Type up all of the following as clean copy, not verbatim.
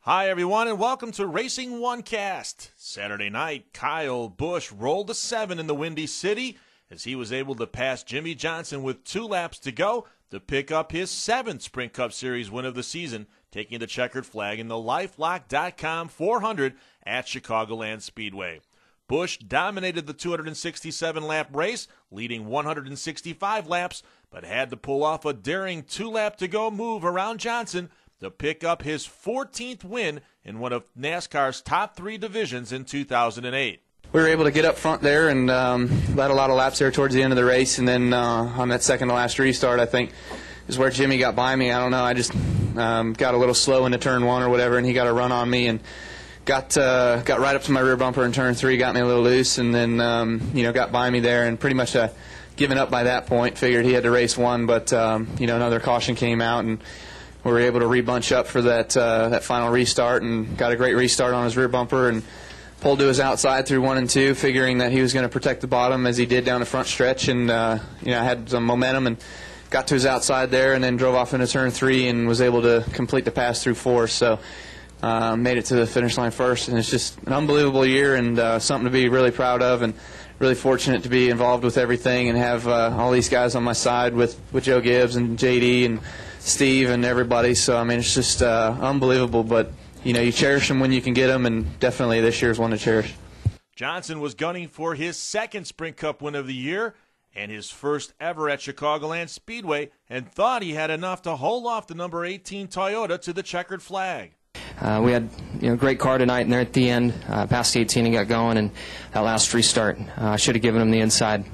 Hi, everyone, and welcome to Racing One Cast. Saturday night, Kyle Busch rolled a 7 in the Windy City as he was able to pass Jimmie Johnson with 2 laps to go to pick up his 7th Sprint Cup Series win of the season, taking the checkered flag in the LifeLock.com 400 at Chicagoland Speedway. Busch dominated the 267-lap race, leading 165 laps, but had to pull off a daring 2-lap-to-go move around Johnson to pick up his 14th win in one of NASCAR's top 3 divisions in 2008. We were able to get up front there and led a lot of laps there towards the end of the race, and then on that second-to-last restart, I think, is where Jimmy got by me. I don't know, I just got a little slow into turn 1 or whatever, and he got a run on me and got right up to my rear bumper in turn 3, got me a little loose, and then got by me there, and pretty much given up by that point. Figured he had to race one, but another caution came out, and we were able to rebunch up for that final restart, and got a great restart on his rear bumper and pulled to his outside through 1 and 2, figuring that he was going to protect the bottom as he did down the front stretch, and had some momentum and got to his outside there, and then drove off into turn 3 and was able to complete the pass through 4. So made it to the finish line first, and it's just an unbelievable year and something to be really proud of, and really fortunate to be involved with everything and have all these guys on my side with Joe Gibbs and JD and Steve and everybody. So I mean, it's just unbelievable, but you cherish them when you can get them, and definitely this year's one to cherish. Johnson was gunning for his 2nd Sprint Cup win of the year and his first ever at Chicagoland Speedway, and thought he had enough to hold off the number 18 Toyota to the checkered flag. We had a great car tonight, and there at the end, past 18 and got going, and that last restart, I should have given him the inside.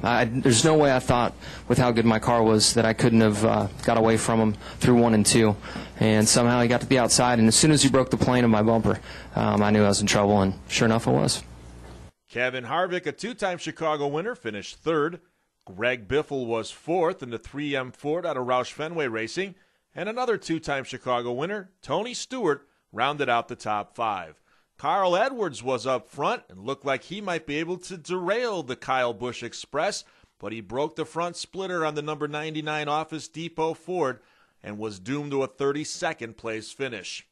There's no way I thought, with how good my car was, that I couldn't have got away from him through 1 and 2. And somehow he got to the outside, and as soon as he broke the plane of my bumper, I knew I was in trouble, and sure enough I was. Kevin Harvick, a 2-time Chicago winner, finished 3rd. Greg Biffle was 4th in the 3M Ford out of Roush Fenway Racing. And another 2-time Chicago winner, Tony Stewart, rounded out the top 5. Carl Edwards was up front and looked like he might be able to derail the Kyle Busch Express, but he broke the front splitter on the number 99 Office Depot Ford and was doomed to a 32nd place finish.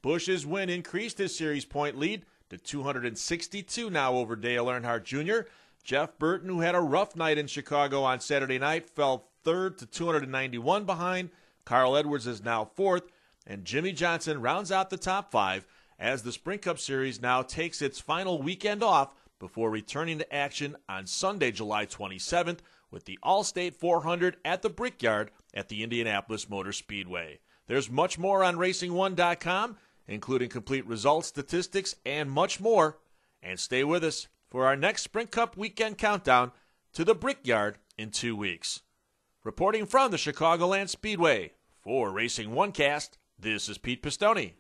Busch's win increased his series point lead to 262 now over Dale Earnhardt Jr. Jeff Burton, who had a rough night in Chicago on Saturday night, fell 3rd to 291 behind. Carl Edwards is now 4th. And Jimmie Johnson rounds out the top 5 as the Sprint Cup Series now takes its final weekend off before returning to action on Sunday, July 27th with the Allstate 400 at the Brickyard at the Indianapolis Motor Speedway. There's much more on RacingOne.com, including complete results, statistics, and much more. And stay with us for our next Sprint Cup weekend countdown to the Brickyard in 2 weeks. Reporting from the Chicagoland Speedway for Racing One Cast, this is Pete Pistone.